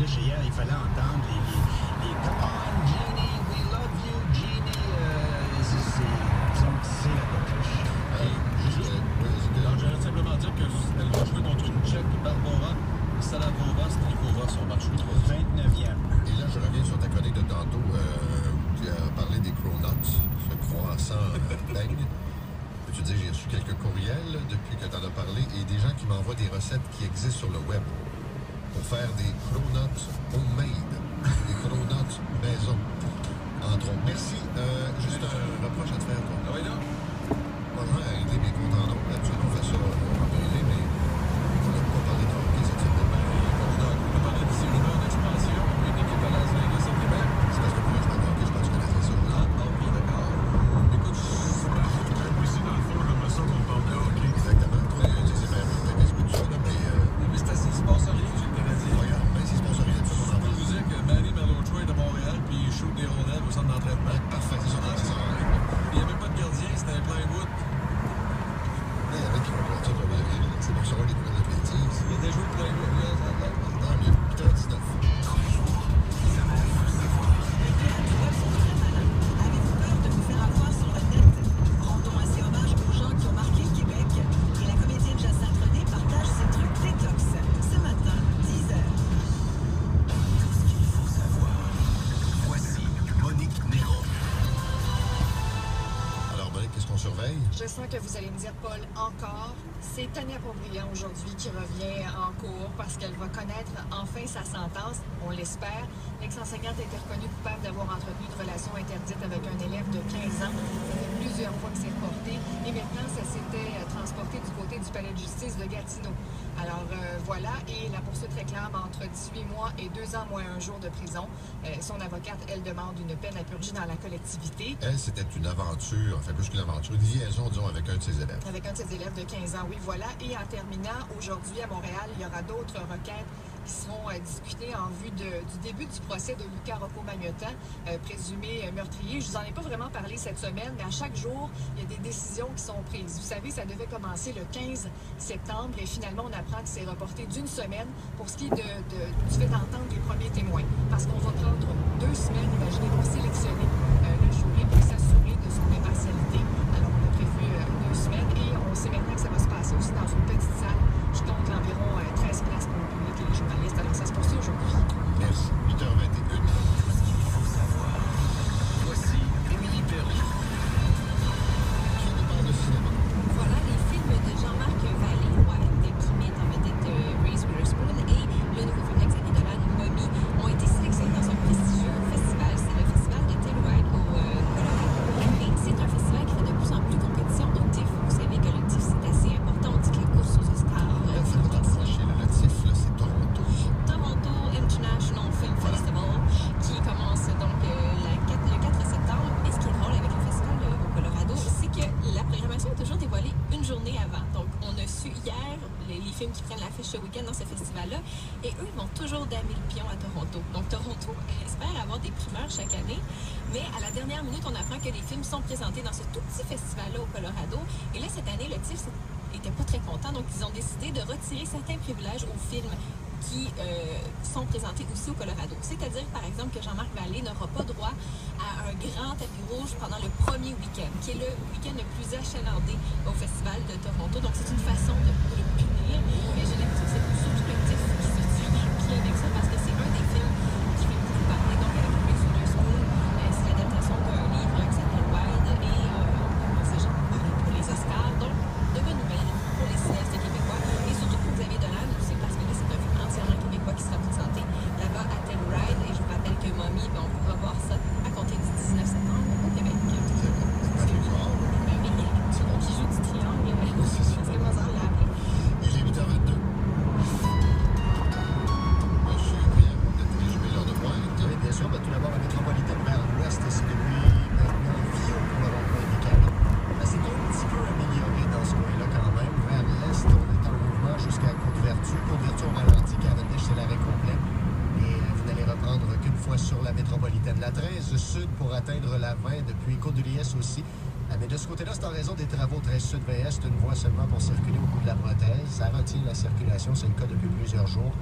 juste hier, il fallait entendre les Come on, Genie, we love you, Genie. C'est la coqueluche. Alors, j'allais simplement dire qu'elle va jouer contre une Tchèque, Barbara Salavova, Strikova, son match 29e. Et là, je reviens sur ta chronique de tantôt où tu as parlé des cronuts, ce croissant beigne. Peux-tu dire, j'ai reçu quelques courriels depuis que tu en as parlé et des gens qui m'envoient des recettes qui existent sur le web pour faire des cronuts homemade, des cronuts maison. Entre autres. Merci. Juste un reproche à te faire, toi. Ah oui, là? Moi, je vais régler mes comptes en ordre. Habituellement, on fait ça en privé, mais on n'a pas parlé de hockey cette semaine. On a parlé de ces rumeurs d'expansion, une équipe à Las Vegas au Québec. C'est parce que moi, je m'attends que je pense que je connaissais ça. Ok, d'accord. Écoute, Ici, dans le fond, j'aimerais ça qu'on parle de hockey. Exactement. Toi, c'est bien un Facebook, tout ça, là, mais c'est assez, il se passe rien, j'ai le Canadien. regarde, même s'il se passe rien, tu Je vas en peux parler. vous dire que Manny Malhotra est de Montréal, puis il shoot des rondelles au centre d'entraînement. Parfait, c'est ça. C'est ça. Il n'y avait pas de gardien, c'était un plywood. Il y en a qui vont partir pour le rire. C'est pour savoir les nouvelles de bêtises. Il était joué de plywood, là, ça a l'air. Tant mieux. 8h19. Avez-vous peur de vous faire avoir sur le net? Rendons ainsi hommage aux gens qui ont marqué le Québec. Et la comédienne Jacinthe René partage ses trucs détox. Ce matin, 10h. Tout ce qu'il faut savoir. Voici Monique Néron. Alors, Monique, qu'est-ce qu'on surveille? Je sens que vous allez me dire, Paul, encore. C'est Tania Pobriand aujourd'hui qui revient en cours parce qu'elle va connaître enfin sa sentence, on l'espère. L'ex-enseignante a été reconnue coupable d'avoir entretenu une relation interdite avec un élève de 15 ans. Ça fait plusieurs fois que c'est reporté et maintenant ça s'était transporté du côté du palais de justice de Gatineau. Alors voilà, et la poursuite réclame entre 18 mois et 2 ans moins un jour de prison. Son avocate, elle, demande une peine à purger dans la collectivité. Elle, c'était une aventure, enfin plus qu'une aventure, une liaison, disons, avec un de ses élèves. Avec un de ses élèves de 15 ans, oui, voilà. Et en terminant, aujourd'hui à Montréal, il y aura d'autres requêtes qui seront discutées en vue du début du procès de Luca Rocco-Magnotta, présumé meurtrier. Je vous en ai pas vraiment parlé cette semaine, mais à chaque jour, il y a des décisions qui sont prises. Vous savez, ça devait commencer le 15 septembre et finalement, on apprend que c'est reporté d'une semaine pour ce qui est du fait d'entendre les premiers témoins. Parce qu'on va prendre 2 semaines, imaginez, pour sélectionner le jury pour s'assurer de son impartialité. Alors, on a prévu 2 semaines et on sait maintenant que ça va se passer aussi dans une petite salle. Je compte environ 13 places pour le public et les journalistes. Alors, ça se poursuit aujourd'hui. Merci. 8h21. Tout ce qu'il faut savoir. Voici Émilie Perry. Qui nous parle de cinéma? Voilà les films de Jean-Marc Vallée qui mettent en vedette Reese Witherspoon et le nouveau film d'Xavier Dolan, Mommy, ont été sélectionnés dans un prestigieux festival. C'est le festival de Telluride au Colorado. Et c'est un festival qui fait de plus en plus compétition au TIFF. Vous savez que le TIFF, c'est assez important. On dit que la course aux Oscars. Là, c'est pas t'approcher. Le TIFF, là, c'est Toronto. Toronto International Film Festival qui commence donc le 4 septembre. Et ce qui est drôle avec le festival au Colorado, c'est que la programmation est toujours dévoilée une journée avant. Donc, on a su hier les films qui prennent l'affiche ce week-end dans ce festival-là. Et eux, ils vont toujours damer le pion à Toronto. Donc, Toronto espère avoir des primeurs chaque année. Mais à la dernière minute, on apprend que les films sont présentés dans ce tout petit festival-là au Colorado. Et là, cette année, le TIFF n'était pas très content. Donc, ils ont décidé de retirer certains privilèges aux films qui sont présentés aussi au Colorado. C'est-à-dire, par exemple, que Jean-Marc Vallée n'aura pas droit à un grand tapis rouge pendant le premier week-end, qui est le week-end le plus achalandé au Festival de Toronto. Donc, c'est une façon de le punir. Mais j'ai l'impression que c'est surtout le TIFF qui se tire le pied avec ça, parce que c'est un des films qui fait beaucoup parler. Donc, avec Reese Witherspoon, c'est l'adaptation d'un livre qui s'appelle Wild et c'est genre pour les Oscars. Donc, de bonnes nouvelles pour les cinéastes québécois et surtout pour Xavier Dolan, c'est parce que là, c'est un film entièrement québécois qui sera présenté là-bas à Telluride. Et je vous rappelle que Mommy, on pourra voir ça à compter du 19 septembre au Québec. C'est bizarre. Ben oui, C'est bon. qui joue du triangle. C'est ça. C'est pas ça, là. Il est 8h22. Monsieur Briand, vous êtes résumé l'heure de pointe. Oui, bien sûr. Tout d'abord, la métropolitaine vers l'ouest, c'est depuis maintenant Viau pour le rond-point des Canons. C'est un petit peu amélioré dans ce coin-là quand même. Vers l'est, on est en mouvement jusqu'à Côte-Vertu. Côte-Vertu, on ralentit. Cavendish, c'est l'arrêt complet. Et vous n'allez reprendre qu'une fois sur la métropolitaine. La 13 sud pour atteindre la 20 depuis Côte-de-Liesse aussi. Mais de ce côté-là, c'est en raison des travaux 13 sud VS, une voie seulement pour circuler au bout de la prothèse. Ça retient la circulation, c'est le cas depuis plusieurs jours.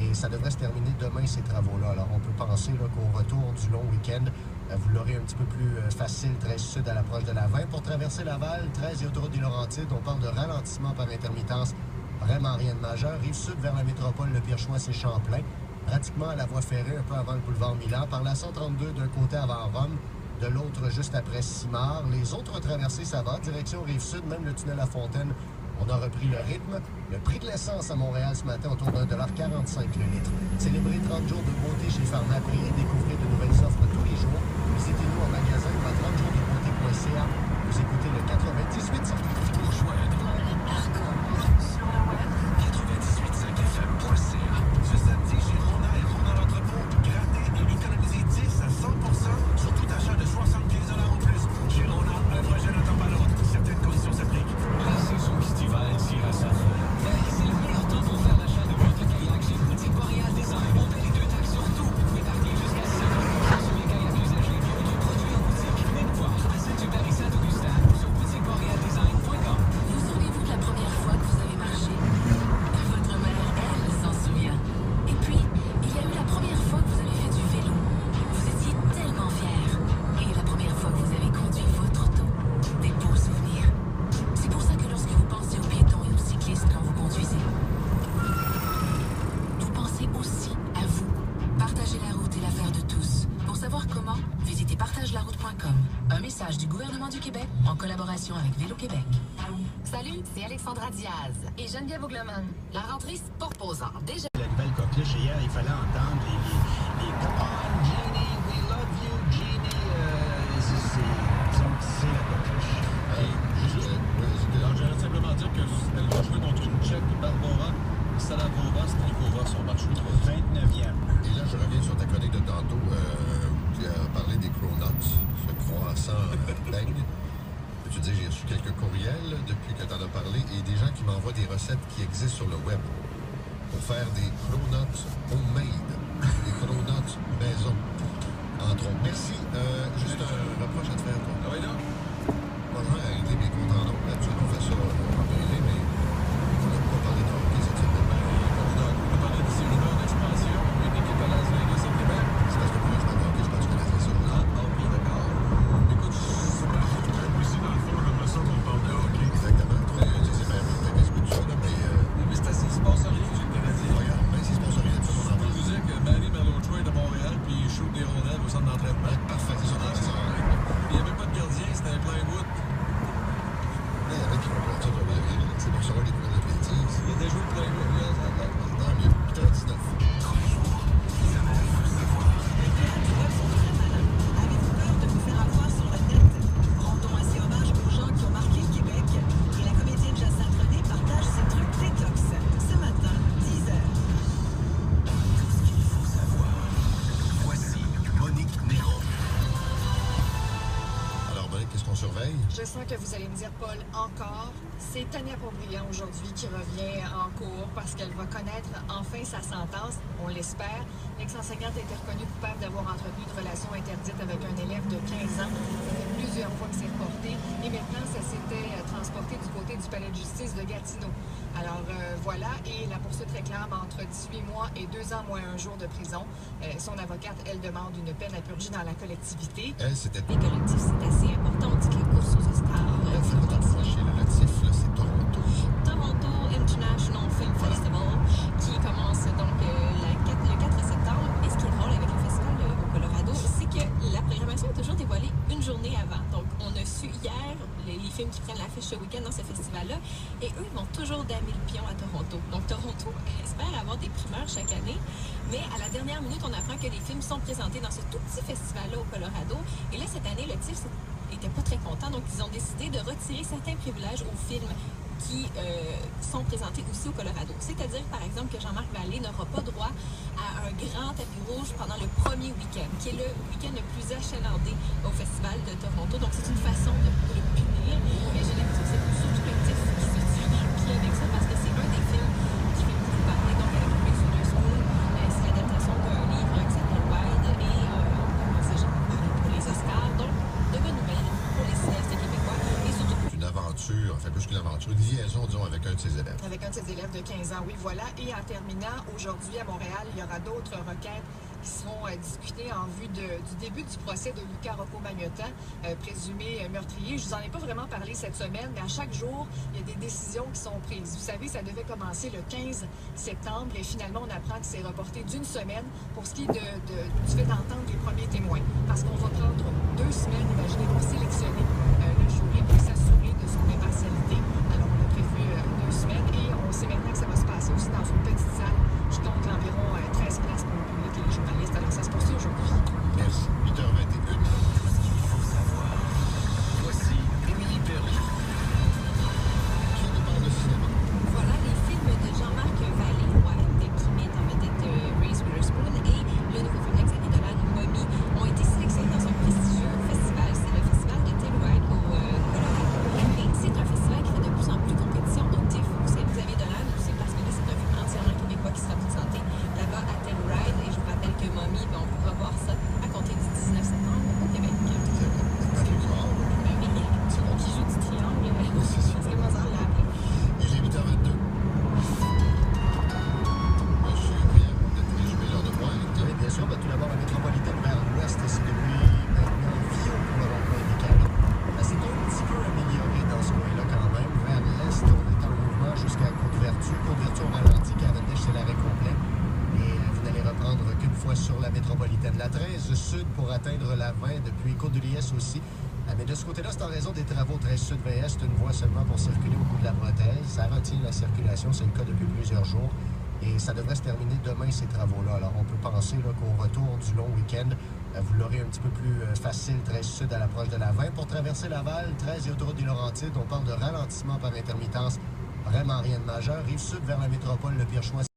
Et ça devrait se terminer demain, ces travaux-là. Alors, on peut penser qu'au retour du long week-end, vous l'aurez un petit peu plus facile, très sud à l'approche de la 20. Pour traverser Laval, 13 et autoroute des Laurentides, on parle de ralentissement par intermittence. Vraiment rien de majeur. Rive sud vers la métropole, le pire choix, c'est Champlain. Pratiquement à la voie ferrée, un peu avant le boulevard Milan. Par la 132 d'un côté avant Rome, de l'autre juste après Simard. Les autres traversées, ça va. Direction rive sud, même le tunnel à Fontaine, on a repris le rythme. Le prix de l'essence à Montréal ce matin autour d'1,45 $ le litre. Célébrez 30 jours de beauté chez Pharmaprix et découvrez de nouvelles offres tous les jours. Visitez-nous en magasin ou à 30jours-de-beauté.ca. Vous écoutez le 98.5. Pour joindre sur le web 98.5fm.ca. Ce samedi, chez Rona et Rona l'entrepôt, grattez et économisez 10 à 100% sur tout achat de 75 $ ou plus. Chez Rona, un projet ne tombe pas l'autre. Certaines conditions s'appliquent. La saison estivale tire à sa fin. C'est le meilleur temps pour faire l'achat de votre kayak chez Boutique Boréal Design. On fait les 2 taxes sur tout. Épargnez jusqu'à 50% sur les kayaks usagés et autres produits en boutique. Venez nous voir à Saint-Hubert et Saint-Augustin sur boutiqueborealdesign.com. Vous souvenez-vous de la première fois que vous avez marché? Votre mère, elle, s'en souvient. Et puis, il y a eu la première fois que vous avez fait du vélo. Vous étiez tellement fiers. Et la première fois que vous avez conduit votre auto. Des beaux souvenirs. C'est pour ça que lorsque vous pensez aux piétons et aux cyclistes quand vous conduisez, vous pensez aussi à vous. Partagez la route est l'affaire de tous. Pour savoir comment, visitez partagelaroute.com. Un message du gouvernement du Québec en collaboration avec Vélo Québec. Salut, c'est Alexandra Diaz et Geneviève Augleman. La rentrée se propose déjà. La nouvelle coqueluche, hier, il fallait entendre les Come on, Jeannie, we love you, Jeannie. C'est la coqueluche. Alors, j'aimerais simplement dire qu'elle va jouer contre une Tchèque, Barbara Salavova, Strikova, son match 29e. Et là, je reviens sur ta chronique de tantôt où tu as parlé des cronuts, ce croissant beigne. Peux-tu dire, j'ai reçu quelques courriels depuis que tu en as parlé et des gens qui m'envoient des recettes qui existent sur le web pour faire des cronuts homemade, des cronuts maison, entre autres. Merci. Juste un reproche à te faire, toi. Ah oui, là? Moi, je vais régler mes comptes en ordre. Habituellement, on fait ça en privé, mais on n'a pas parlé de hockey cette semaine. On a parlé de ces rumeurs d'expansion, une équipe à Las Vegas et Québec. C'est parce que pour un joueur de hockey, je pense que je connaîtrais ça. Ah oui, d'accord. Écoute, Aussi, dans le fond, j'aimerais ça qu'on parle de hockey. Exactement. Toi, tu sais, c'est même un peu tout ça, là, mais c'est assez, il se passe rien, j'ai le Canadien. regarde, même s'il se passe rien de ça, on en On parle. nous dire que Manny Malhotra est de Montréal, puis il shoot des rondelles au centre d'entraînement. Parfait, c'est ça. C'est ça. Il n'y avait pas de gardien, c'était un plein bout. Mais avec qui on peut ça, c'est pour savoir les cours de bêtises. Il y a des joueurs plein bout, là, ça va. Tant mieux. 8h19. Avez-vous peur de vous faire avoir sur le net? Rendons ainsi hommage aux gens qui ont marqué le Québec. Et la comédienne Jacinthe René partage ses trucs détox. Ce matin, 10h. Tout ce qu'il faut savoir. Voici Monique Néron. Alors, Monique, qu'est-ce qu'on surveille? Je sens que vous allez me dire, Paul, encore. C'est Tania Beaubriand aujourd'hui qui revient en cours parce qu'elle va connaître enfin sa sentence, on l'espère. L'ex-enseignante a été reconnue coupable d'avoir entretenu une relation interdite avec un élève de 15 ans. Ça fait plusieurs fois que c'est reporté et maintenant ça s'était transporté du côté du palais de justice de Gatineau. Alors voilà, et la poursuite réclame entre 18 mois et 2 ans moins 1 jour de prison. Son avocate, elle, demande une peine à purger dans la collectivité. Elle, c'était... Les collectifs, c'est assez important. On dit que la course aux Oscars, Elle, c'est c'est pas accroché. Le motif, là, c'est Toronto. Toronto International Film Festival qui commence donc le 4 septembre. Et ce qui est drôle avec le festival au Colorado, c'est que la programmation est toujours dévoilée une journée avant. Donc, on a su hier les films qui prennent l'affiche ce week-end dans ce festival-là. Et eux, ils vont toujours damer le pion à Toronto. Donc, Toronto espère avoir des primeurs chaque année. Mais à la dernière minute, on apprend que les films sont présentés dans ce tout petit festival-là au Colorado. Et là, cette année, le TIFF n'était pas très content. Donc, ils ont décidé de retirer certains privilèges aux films qui sont présentés aussi au Colorado. C'est-à-dire, par exemple, que Jean-Marc Vallée n'aura pas droit à un grand tapis rouge pendant le premier week-end, qui est le week-end le plus achalandé au Festival de Toronto. Donc, c'est une façon de le punir. Mais j'ai l'impression que c'est surtout le TIFF qui se tire dans le pied avec ça, parce que c'est un des films qui fait beaucoup parler. Donc, avec Reese Witherspoon, c'est l'adaptation d'un livre qui s'appelle Wild et pour les Oscars. Donc, de bonnes nouvelles pour les cinéastes québécois et surtout Une aventure, enfin plus qu'une aventure, une liaison, disons, avec un de ses élèves. Avec un de ses élèves de 15 ans, oui, voilà. Et en terminant, aujourd'hui à Montréal, il y aura d'autres requêtes qui seront discutées en vue du début du procès de Luca Rocco-Magnotta, présumé meurtrier. Je vous en ai pas vraiment parlé cette semaine, mais à chaque jour, il y a des décisions qui sont prises. Vous savez, ça devait commencer le 15 septembre et finalement, on apprend que c'est reporté d'une semaine pour ce qui est du fait d'entendre les premiers témoins. Parce qu'on va prendre 2 semaines, imaginez, pour sélectionner le jury et s'assurer de son impartialité. Alors, on a prévu 2 semaines et on sait maintenant que ça va se passer aussi dans une petite salle. Je compte environ 13 places pour le public et les journalistes. Alors, ça se poursuit aujourd'hui. Merci. 8h21. Tout ce qu'il faut savoir. Voici Émilie Perry. Qui nous parle de cinéma? Voilà les films de Jean-Marc Vallée-White qui mettent en vedette Reese Witherspoon et le nouveau film d'Xavier Dolan, Mommy, ont été sélectionnés dans un prestigieux festival. C'est le festival de Telluride au Colorado. Et c'est un festival qui fait de plus en plus compétition au TIFF. Vous savez, Xavier Dolan, c'est parce que là, c'est un film entièrement québécois qui sera présenté là-bas à Telluride. Et je vous rappelle que Mommy, on pourra voir ça à compter du 19 septembre au Québec. C'est très fort. C'est bon. Qui joue du triangle. C'est ça. C'est Mozart l'a appelé. Il est 8h22. Monsieur Pierre, peut-être résumer l'heure de pointe. Oui, bien sûr. Tout d'abord, la métropolitaine vers l'ouest, c'est depuis maintenant Vio pour le rond-point des Canons. C'est un petit peu amélioré dans ce coin-là quand même. Vers l'est, on est en mouvement jusqu'à Côte-Vertu. Côte-Vertu, on ralentit, Cavendish, c'est l'arrêt complet. Et vous n'allez reprendre qu'une fois sur la métropolitaine. La 13 sud pour atteindre la 20 depuis Côte-de-Liesse aussi. Mais de ce côté-là, c'est en raison des travaux 13 sud VS, une voie seulement pour circuler au bout de la prothèse. Ça retient la circulation, c'est le cas depuis plusieurs jours. Et ça devrait se terminer demain, ces travaux-là. Alors, on peut penser qu'au retour du long week-end, vous l'aurez un petit peu plus facile, 13 sud à l'approche de la 20. Pour traverser Laval, 13 et autoroute des Laurentides, on parle de ralentissement par intermittence. Vraiment rien de majeur. Rive sud vers la métropole, le pire choix.